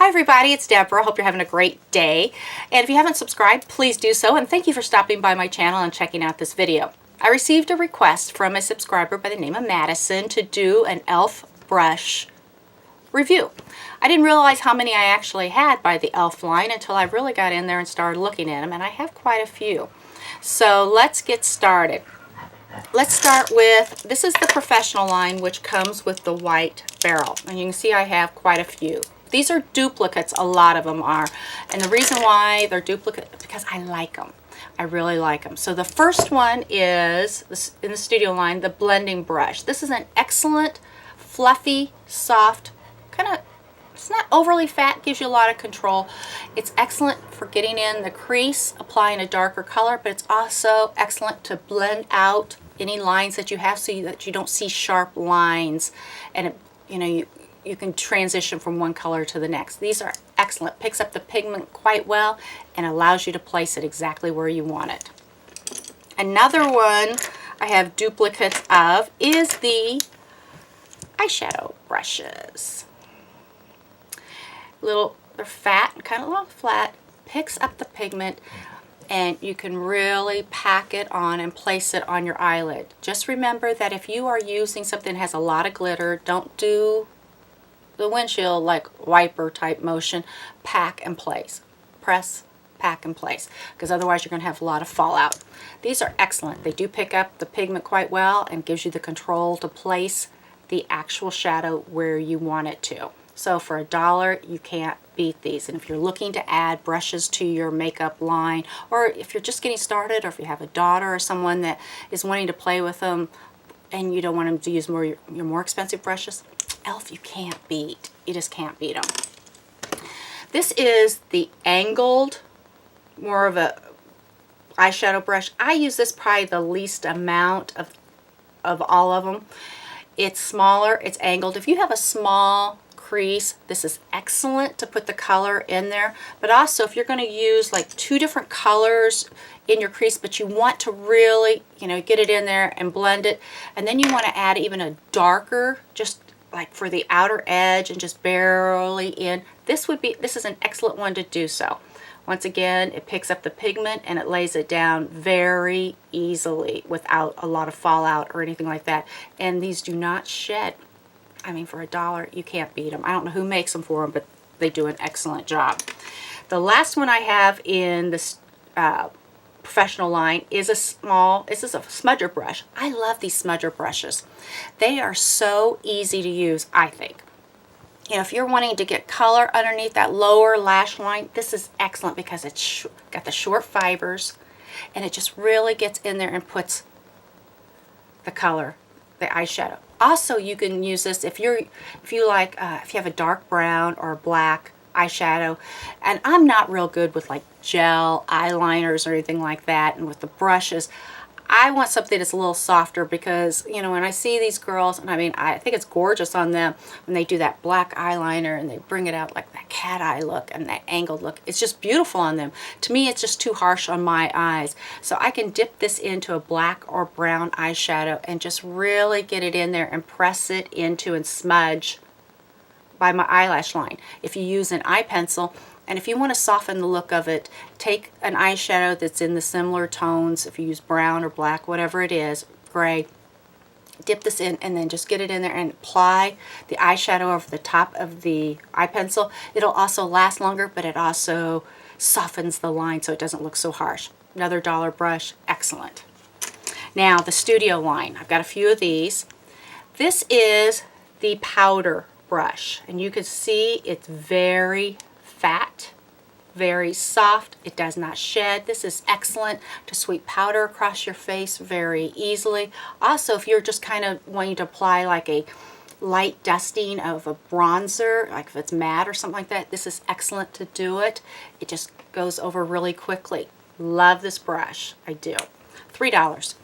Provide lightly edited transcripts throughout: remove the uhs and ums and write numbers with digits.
Hi everybody, it's Deborah. Hope you're having a great day. And if you haven't subscribed, please do so. And thank you for stopping by my channel and checking out this video. I received a request from a subscriber by the name of Madison to do an e.l.f. brush review. I didn't realize how many I actually had by the e.l.f. line until I really got in there and started looking at them, and I have quite a few. So let's get started. Let's start with, this is the professional line, which comes with the white barrel. And you can see I have quite a few. These are duplicates, a lot of them are. And the reason why they're duplicate is because I like them. I really like them. So the first one is, in the studio line, the blending brush. This is an excellent, fluffy, soft, kind of, it's not overly fat, gives you a lot of control. It's excellent for getting in the crease, applying a darker color, but it's also excellent to blend out any lines that you have so that you don't see sharp lines, and it, you can transition from one color to the next. These are excellent. Picks up the pigment quite well and allows you to place it exactly where you want it. Another one I have duplicates of is the eyeshadow brushes. They're fat, kind of a little flat, picks up the pigment, and you can really pack it on and place it on your eyelid. Just remember that if you are using something that has a lot of glitter, don't do the windshield like wiper type motion. Pack and place. Press, pack and place, because otherwise you're going to have a lot of fallout. These are excellent. They do pick up the pigment quite well and gives you the control to place the actual shadow where you want it to. So for $1, you can't beat these. And if you're looking to add brushes to your makeup line, or if you're just getting started, or if you have a daughter or someone that is wanting to play with them and you don't want them to use your more expensive brushes, e.l.f. you can't beat. You just can't beat them. This is the angled, more of a eyeshadow brush. I use this probably the least amount of all of them. It's smaller, it's angled. If you have a small crease, this is excellent to put the color in there. But also if you're going to use like two different colors in your crease, but you want to really, get it in there and blend it, and then you want to add even a darker, just like for the outer edge and just barely in, this is an excellent one to do so. Once again, it picks up the pigment and it lays it down very easily without a lot of fallout or anything like that. And these do not shed. I mean, for $1, you can't beat them. I don't know who makes them for them, but they do an excellent job. The last one I have in this professional line is this is a smudger brush. I love these smudger brushes. They are so easy to use, I think. If you're wanting to get color underneath that lower lash line, this is excellent because it's got the short fibers and it just really gets in there and puts the color, the eyeshadow. Also, you can use this if you have a dark brown or black eyeshadow, and I'm not real good with like gel eyeliners or anything like that, and with the brushes, I want something that's a little softer because, when I see these girls, and I think it's gorgeous on them when they do that black eyeliner and they bring it out like that cat eye look and that angled look. It's just beautiful on them. To me, it's just too harsh on my eyes. So I can dip this into a black or brown eyeshadow and just really get it in there and press it into and smudge by my eyelash line. If you use an eye pencil, and if you want to soften the look of it, take an eyeshadow that's in the similar tones. If you use brown or black, whatever it is, gray, dip this in and then just get it in there and apply the eyeshadow over the top of the eye pencil. It'll also last longer, but it also softens the line so it doesn't look so harsh. Another $1 brush, excellent. Now the studio line, I've got a few of these. This is the powder brush, and you can see it's very fat, very soft. It does not shed. This is excellent to sweep powder across your face very easily. Also, if you're just kind of wanting to apply like a light dusting of a bronzer, like if it's matte or something like that, this is excellent to do it. It just goes over really quickly. Love this brush. I do. $3.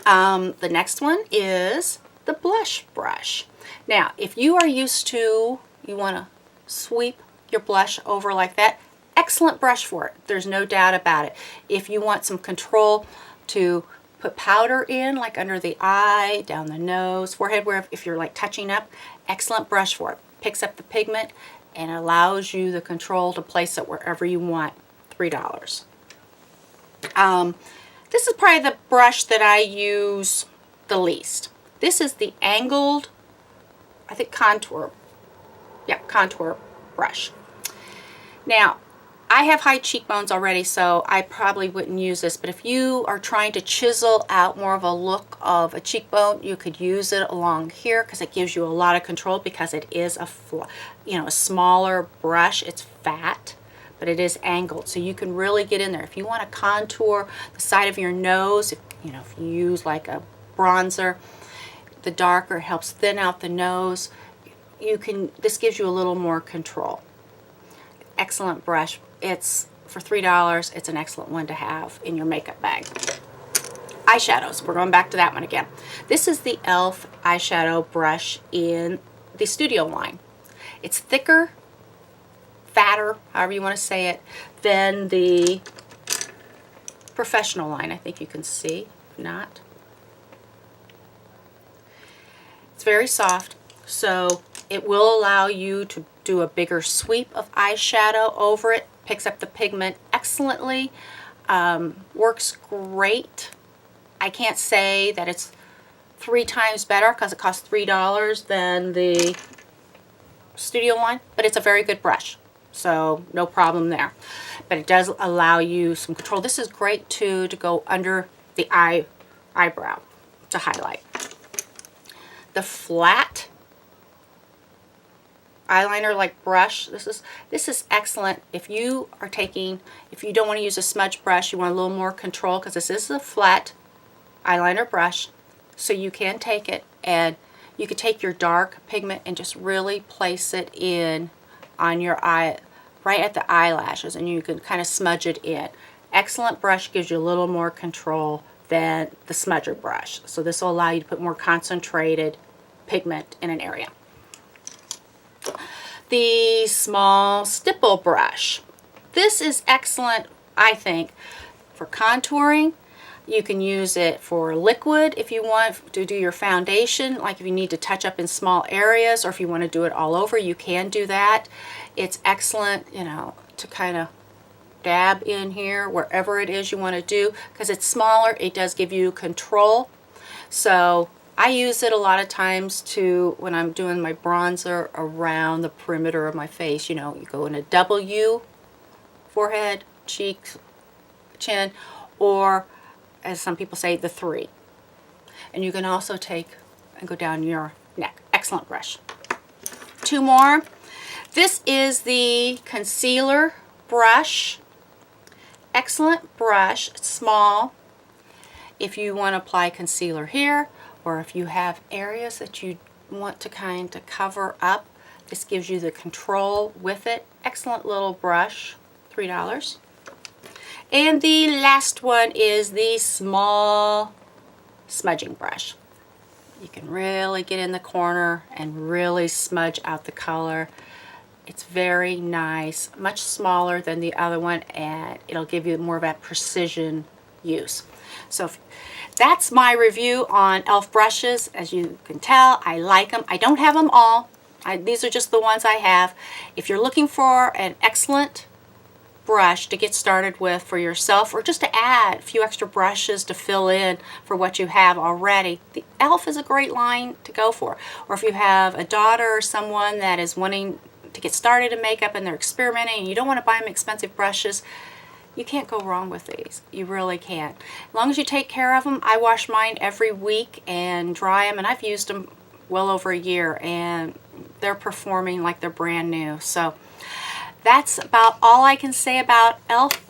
The next one is the blush brush. Now, if you are used to, you want to sweep your blush over like that, excellent brush for it. There's no doubt about it. If you want some control to put powder in, like under the eye, down the nose, forehead, where if you're like touching up, excellent brush for it. Picks up the pigment and allows you the control to place it wherever you want. $3. This is probably the brush that I use the least. This is the angled, I think, contour. Yeah, contour brush. Now, I have high cheekbones already, so I probably wouldn't use this, but if you are trying to chisel out more of a look of a cheekbone, you could use it along here because it gives you a lot of control because it is a smaller brush. It's fat, but it is angled, so you can really get in there. If you want to contour the side of your nose, if you use like a bronzer, the darker helps thin out the nose. This gives you a little more control. Excellent brush. It's for $3. It's an excellent one to have in your makeup bag. Eyeshadows. We're going back to that one again. This is the e.l.f. eyeshadow brush in the Studio line. It's thicker, fatter, however you want to say it, than the Professional line. I think you can see. If not, it's very soft, so it will allow you to do a bigger sweep of eyeshadow over it. Picks up the pigment excellently. Works great. I can't say that it's 3 times better because it costs $3 than the Studio line, but it's a very good brush, so no problem there. But it does allow you some control. This is great too to go under the eyebrow to highlight. The flat eyeliner like brush, this is excellent if you don't want to use a smudge brush, you want a little more control, because this is a flat eyeliner brush, so you can take it and you could take your dark pigment and just really place it in on your eye, right at the eyelashes, and you can kind of smudge it in. Excellent brush, gives you a little more control than the smudger brush, so this will allow you to put more concentrated pigment in an area. The small stipple brush. This is excellent, I think, for contouring. You can use it for liquid if you want to do your foundation, like if you need to touch up in small areas, or if you want to do it all over, you can do that. It's excellent, to kind of dab in here wherever it is you want to do, because it's smaller. It does give you control. So I use it a lot of times when I'm doing my bronzer around the perimeter of my face. You go in a W, forehead, cheeks, chin, or as some people say, the 3. And you can also take and go down your neck. Excellent brush. 2 more. This is the concealer brush. Excellent brush. It's small. If you want to apply concealer here, or if you have areas that you want to kind of cover up, this gives you the control with it. Excellent little brush. $3. And the last one is the small smudging brush. You can really get in the corner and really smudge out the color. It's very nice, much smaller than the other one, and it'll give you more of that precision use. So that's my review on e.l.f. brushes. As you can tell, I like them. I don't have them all. These are just the ones I have. If you're looking for an excellent brush to get started with for yourself, or just to add a few extra brushes to fill in for what you have already, the e.l.f. is a great line to go for. Or if you have a daughter or someone that is wanting to get started in makeup and they're experimenting and you don't want to buy them expensive brushes, you can't go wrong with these. You really can't. As long as you take care of them. I wash mine every week and dry them, and I've used them well over a year, and they're performing like they're brand new. So that's about all I can say about e.l.f.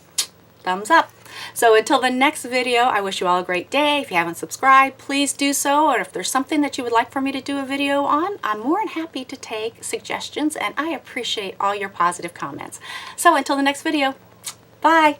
Thumbs up. So until the next video, I wish you all a great day. If you haven't subscribed, please do so. Or if there's something that you would like for me to do a video on, I'm more than happy to take suggestions, and I appreciate all your positive comments. So until the next video, bye.